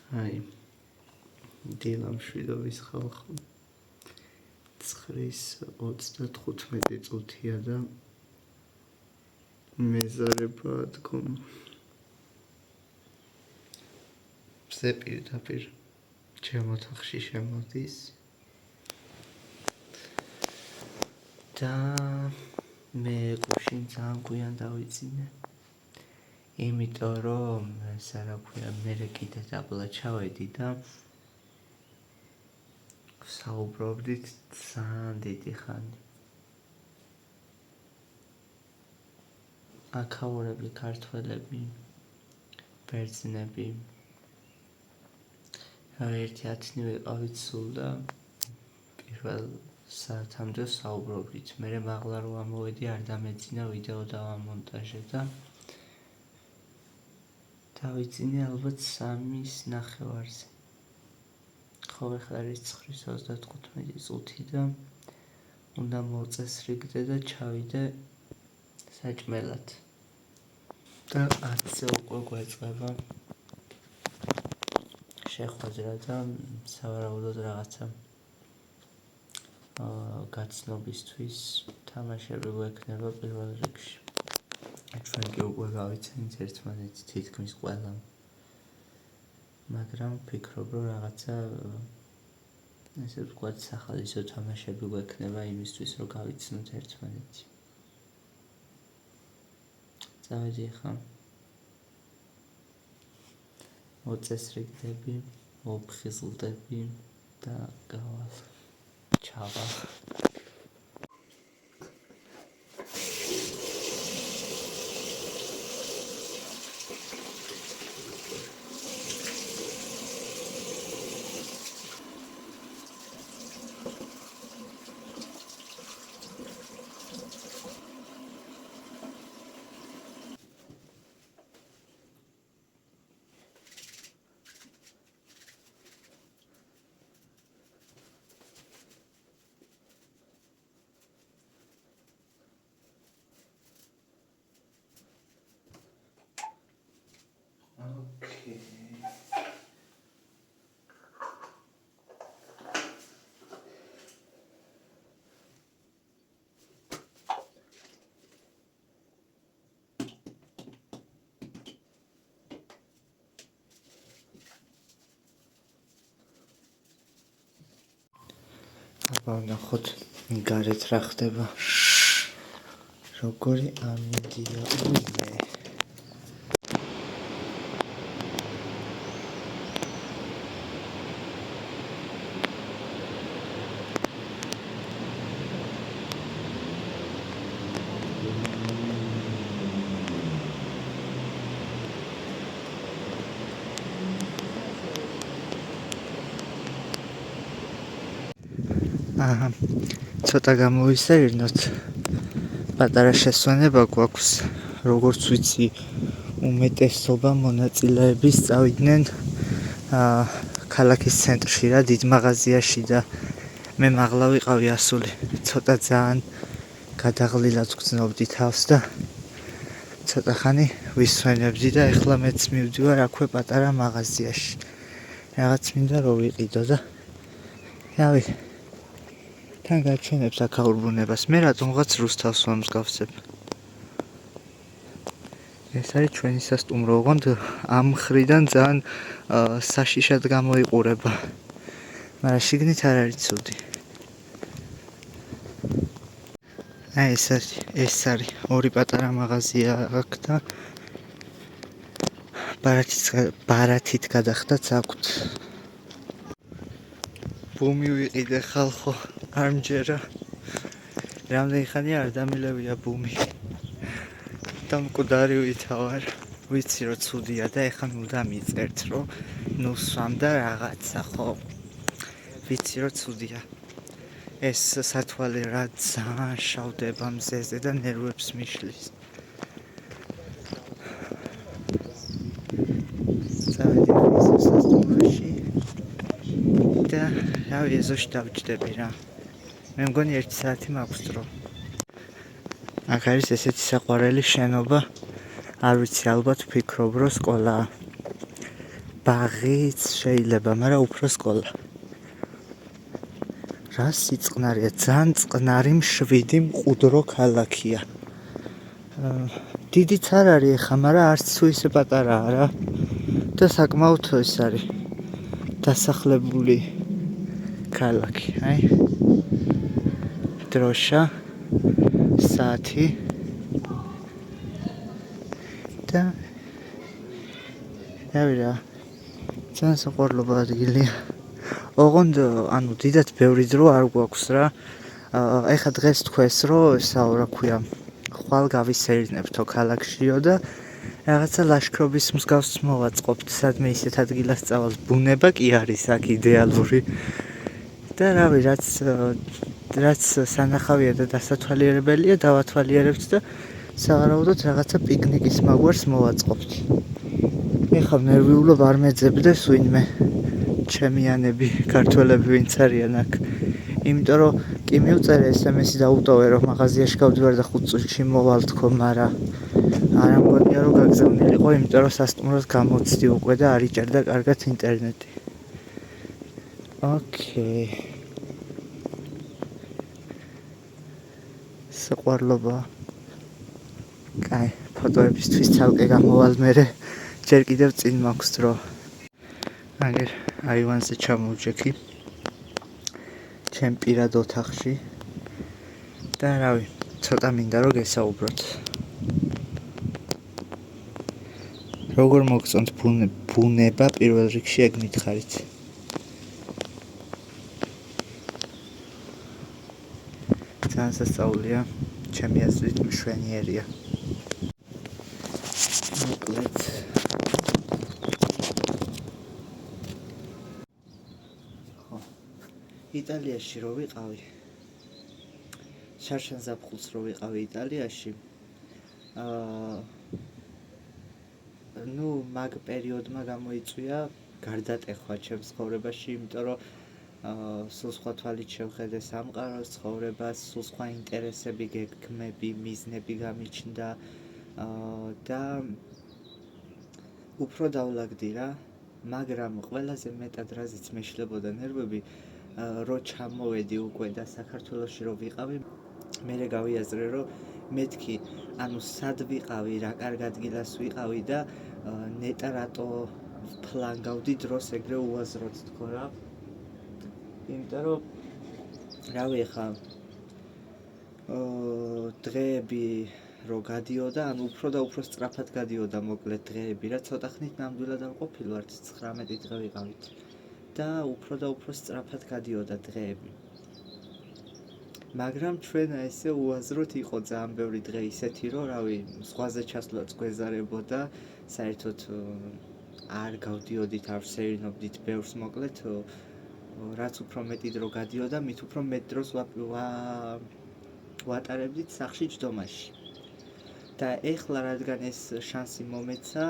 აი დილა მშვიდობის ხალხო 9:35 წუთია და მეზარება დგომა მზე პირდაპირ ჩემ ოთახში შემოდის და მე გუშინ ძალიან გვიან დავიძინე იმიტომ რომ მე კიდე დაბლა ჩავედი და საუბრობდით ძალიან დიდი ხანი აქაურები ქართველები ბერძნები ერთი 10-ნი ვიყავით სულ და პირველ საათამდე საუბრობდით მე მაღლა რო ამოვედი არ დამეძინა ვიდეო დავამონტაჟე და დავიძინე ალბათ 3:30-ზე ხო ახლა არის 9:35 წუთი და უნდა მოწესრიგდე და ჩავიდე საჭმელად და 10-ზე უკვე გვეწყება შეხვედრა და სავარაუდოდ რაღაცა გაცნობისთვის თამაშები გვექნება პირველ რიგში ჩვენ კი უკვე გავიცანით ერთმანეთი თითქმის ყველა მაგრამ ვფიქრობ რომ რაღაცა ესე ვთქვათ სახალისო თამაშები გვექნება იმისთვის რომ გავიცნოთ ერთმანეთი წავედი ხა მოწესრიგდები მოვფხიზლდები და გავალ ჩავალ ნახოთ გარეთ რა ხდება როგორი ამიდია იმე ცოტა გამოვისერნოთ პატარა შესვენება გვაქვს როგორც ვიცი უმეტესობა მონაწილეების წავიდნენ ქალაქის ცენტრში რა დიდ მაღაზიაში და მე მაღლა ვიყავი ასული ცოტა ძალიან გადაღლილად გრძნობდი თავს და ცოტა ხანი ვისვენებდი და ეხლა მეც მივდივარ აქვე პატარა მაღაზიაში რაღაც მინდა რომ ვიყიდო და რავი თან გაჩვენებს აქაურ ბუნებას მე რატომღაც რუსთავს ვამსგავსებ ეს არის ჩვენი სასტუმრო ოღონდ ამ მხრიდან ძალიან საშიშად გამოიყურება მაგრამ შიგნით არ არის ცუდი აი ეს არის ორი პატარა მაღაზია აქ და ბარათით გადახდაც აქვთ ბუმი ვიყიდე ხალხო არ მჯერა რამდენი ხანია არ დამილევია ბუმი და მკვდარი ვითავარ ვიცი რომ ცუდია და ეხლა უნდა მიწერთ რომ ნუ სვამ და რაღაცა ხო ვიცი რომ ცუდია ეს სათვალე რა ძალიან შავდება მზეზე და ნერვებს მიშლის წავედი სასტუმროში და რავი ეზოში დავჯდები რა მე მგონი 1 საათი მაქვს დრო აქ არის ესეთი საყვარელი შენობა არ ვიცი ალბათ ვფიქრობ რომ სკოლაა ბაღიც შეიძლება, მაგრამ უფრო სკოლა. რა სიწყნარია, ძალიან წყნარი მშვიდი მყუდრო ქალაქია. დიდიც არ არის ეხა, მაგრამ არც თუ ისე პატარაა რა. და საკმაოდ ის არის დასახლებული ქალაქი, აი. დროშა, საათი და რა ძალიან საყვარლობა ადგილია. ოღონდ ანუ დიდად ბევრი დრო არ გვაქვს რა. ეხა დღეს თქვეს რომ ესაო რა ქვია ხვალ გავისეირნებთო ქალაქშიო და რაღაცა ლაშქრობის მსგავს მოვაწყობთ სადმე ისეთ ადგილას წავალ ბუნება კი არის აქ იდეალური და რავი რაც სანახავია და დასათვალიერებელია დავათვალიერებთ და სავარაუდოდ რაღაცა პიკნიკის მაგვარს მოვაწყობთ. ეხლა ნერვიულობ არ მეძებდეს ვინმე ჩემიანები ქართველები ვინც არიან აქ. იმიტომ რომ კი მივწერე SMS-ი დაუტოვე რომ მაღაზიაში გავდივარ და 5 წუთში მოვალ თქო, მაგრამ არ ამგონია რომ გაგზავნილიყო, იმიტომ რომ სასტუმროს გამოცდი უკვე და არ იჭერდა კარგად ინტერნეტი. ოკეი. საყვარლობა. კაი, ფოტოებისთვის ცალკე გამოვალ მერე ჯერ კიდევ წინ მაქვს დრო. აგერ აივანზე ჩამოვჯექი. ჩემ პირად ოთახში. და რავი, ცოტა მინდა რომ გესაუბროთ. როგორ მოგწონთ ბუნება პირველ რიგში ეგ მითხარით. ძალიან სასწაულია, ჩემი აზრით მშვენიერია. მოკლედ იტალიაში რო ვიყავი, შარშან ზაფხულს რო ვიყავი იტალიაში, მაგ პერიოდმა გამოიწვია გარდატეხვა ჩემს ცხოვრებაში, იმიტომ რომ სულ სხვა თვალით შევხედე სამყაროს, ცხოვრებას, სულ სხვა ინტერესები, გეგმები, მიზნები გამიჩნდა და უფრო დავლაგდი რა, მაგრამ ყველაზე მეტად რაზეც მეშლებოდა ნერვები, რო ჩამოვედი უკვე და საქართველოში რო ვიყავი, მერე გავიაზრე რომ მეთქი, ანუ სად ვიყავი, რა კარგ ადგილას ვიყავი და ნეტა რატო ფლანგავდი დროს ეგრე უაზროდ თქო რა. იმიტომ რომ რავი ხა დღეები რო გადიოდა, ანუ უფრო და უფრო სწრაფად გადიოდა მოკლედ დღეები რა, ცოტა ხნით ნამდვილად არ ყოფილვართ, 19 დღე ვიყავით და უფრო და უფრო სწრაფად გადიოდა დღეები. მაგრამ ჩვენ ესე უაზროდ იყო ძალიან ბევრი დღე ისეთი რომ რავი ზღვაზე ჩასვლაც გვეზარებოდა, საერთოდ არ გავდიოდით, არ ვსეირნობდით ბევრს, მოკლედ რაც უფრო მეტი დრო გადიოდა, მით უფრო მეტ დროს ვატარებდით სახლში ჯდომაში. და ეხლა რადგან ეს შანსი მომეცა,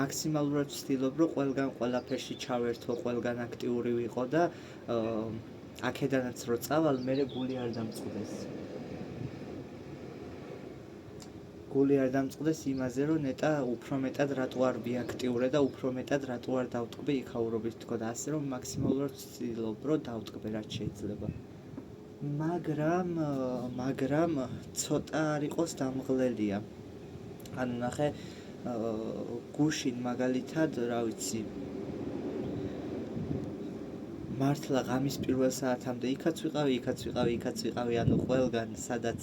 მაქსიმალურად ვცდილობ რომ ყველგან ყველაფერში ჩავერთო, ყველგან აქტიური ვიყო და აქედანაც რო წავალ, მერე გული არ დამწყდეს. გული არ დამწყდეს იმაზე, რომ ნეტა უფრო მეტად რატო არ ვიაქტიურე და უფრო მეტად რატო არ დავტკბე იქაურობით თქო და ასე რომ მაქსიმალურად ვცდილობ რომ დავტკბე რაც შეიძლება. მაგრამ ცოტა არ იყოს დამღლელია. ანუ ნახე, გუშინ მაგალითად, რა ვიცი, მართლა ღამის პირველ საათამდე იქაც ვიყავი, ანუ ყველგან სადაც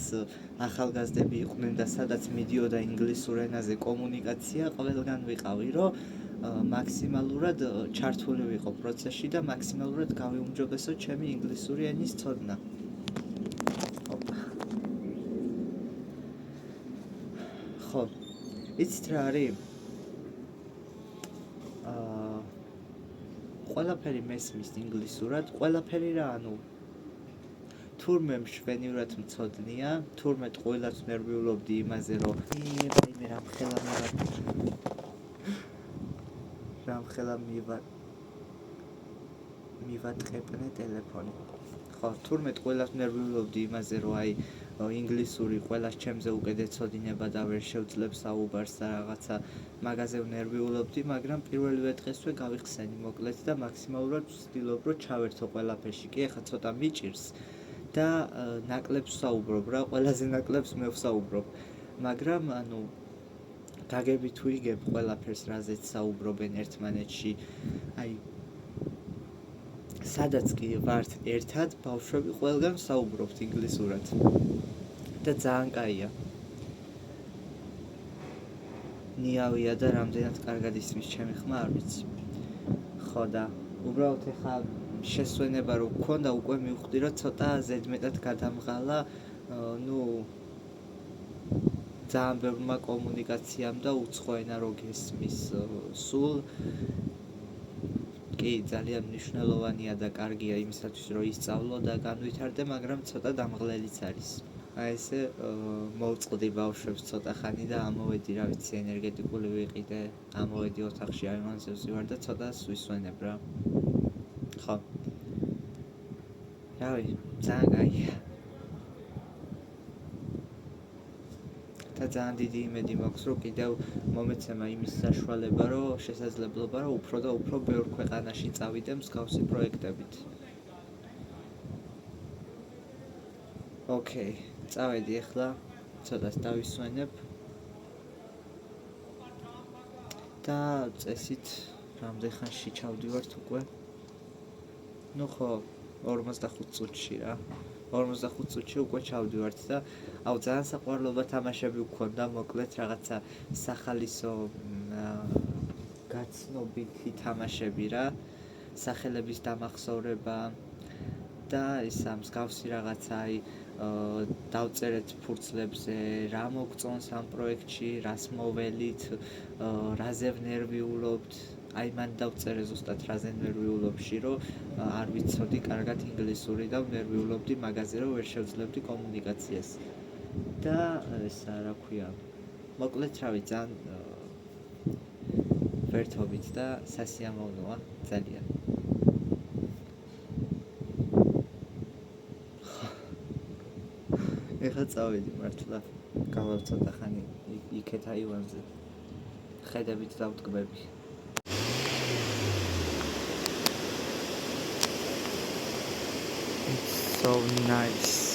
ახალგაზრდები იყვნენ და სადაც მიდიოდა ინგლისურ ენაზე კომუნიკაცია, ყველგან ვიყავი, რომ მაქსიმალურად ჩართული ვიყო პროცესში და მაქსიმალურად გავიუმჯობესო ჩემი ინგლისური ენის ცოდნა. ხო, იცით რა არის? ყველაფერი მესმის ინგლისურად, ყველაფერი რა, ანუ თურმე მშვენივრად მცოდნია, თურმე ყველას ნერვიულობდი იმაზე, რომ რამხელა მივატყეპნე ტელეფონი. ხო, თურმე ყველას ნერვიულობდი იმაზე, რომ აი ინგლისური ყველას ჩემზე უკიდეცოდინება და ვერ შევძლებს საუბარს და რაღაცა მაგაზე ვნერვიულობდი, მაგრამ პირველივე დღესვე გავიხსენი მოკლედ და მაქსიმალურად ვცდილობ, რომ ჩავერთო ყველაფერში. კი, ეხლა ცოტა მიჭირს და ნაკლებს ვსაუბრობ რა, ყველაზე ნაკლებს მე ვსაუბრობ. მაგრამ ანუ გაგები თუ იგებ ყველაფერს, რაზეც საუბრობენ ერთმანეთში, აი სადაც კი ვართ ერთად, ბავშვები ყველგან საუბრობთ ინგლისურად. და ძალიან კაია. ნიავია და რამდენად კარგად ისმის ჩემი ხმა არ ვიცი. ხო და უბრალოდ ეხლა შესვენება რო გქონდა, უკვე მივხვდი, რომ ცოტა ზედმეტად გადამღალა, ძალიან ბევრმა კომუნიკაციამ და უცხო ენა რო გესმის სულ. კი, ძალიან მნიშვნელოვანია და კარგია იმისათვის, რომ ისწავლო და განვითარდე, მაგრამ ცოტა დამღლელიც არის. აი ესე მოვწყდი ბავშვებს ცოტა ხანი და ამოვედი, რა ვიცი, ენერგეტიკული ვიყიდე, ამოვედი ოთახში, აივანზე ვზივარ და ცოტას ვისვენებ რა. ხო. რავი, ძალიან კაია. და ძალიან დიდი იმედი მაქვს, რომ კიდევ მომეცემა იმის საშუალება, რომ შესაძლებლობა, რომ უფრო და უფრო ბევრ ქვეყანაში წავიდე მსგავსი პროექტებით. ოკეი, წავედი ახლა, ცოტას დავისვენებ და წესით რამდენ ხანში ჩავდივართ უკვე? ხო, 45 წუთში რა. 45 წუთში უკვე ჩავდივართ და ძალიან საყვარლობა თამაშები ვქონდა, მოკლედ რაღაცა სახალისო გაცნობითი თამაშები რა, სახელების დამახსოვრება და ისა მსგავსი რაღაცა, აი დავწერეთ ფურცლებზე, რა მოგწონს ამ პროექტში, რას მოველით, რაზე ვნერვიულობთ, აი მან დავწერე ზუსტად რაზე ვნერვიულობში, რომ არ ვიცოდი კარგად ინგლისური და ვნერვიულობდი მაგაზე, რომ ვერ შევძლებდი კომუნიკაციას. და ესა რა ქვია, მოკლედ რავი, ძალიან ვერთობით და სასიამოვნოა, ძალიან. ეხლა წავედი მართლა, გავალ ცოტა ხანი იქეთ აივანზე, ხედებით დავტკბები. It's so nice.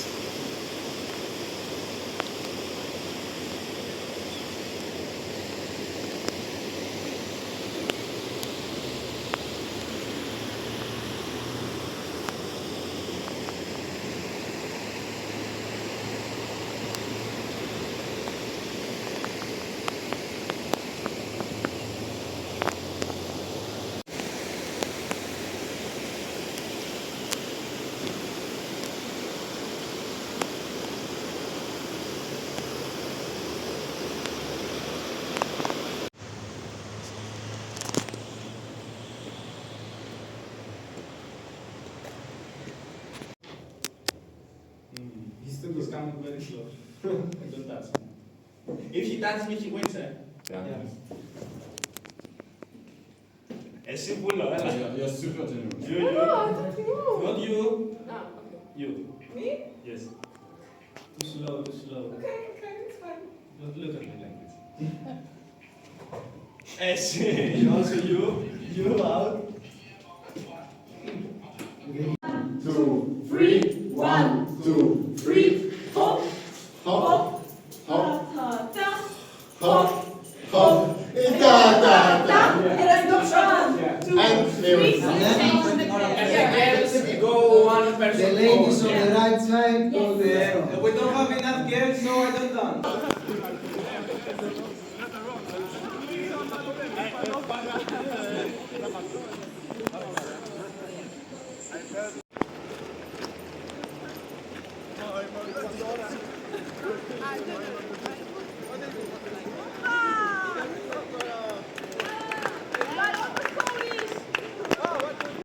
He's coming very slow. Don't touch me. If he touches me, he wins. Yeah. It's simple, no? You're super generous. You. Not you. Ah, okay. You. Me? Yes. Too slow, too slow. Okay, it's fine. Don't look at me like this. Yes. Also you. You out. 2, 3, 1, 2, 3, hop, hop, hop, ta, ta, hop, hop, da, da, da. teraz do przodu. And lyrics. And Girls go one person. The ladies on the right side go there. We don't have enough girls, so I don't done. I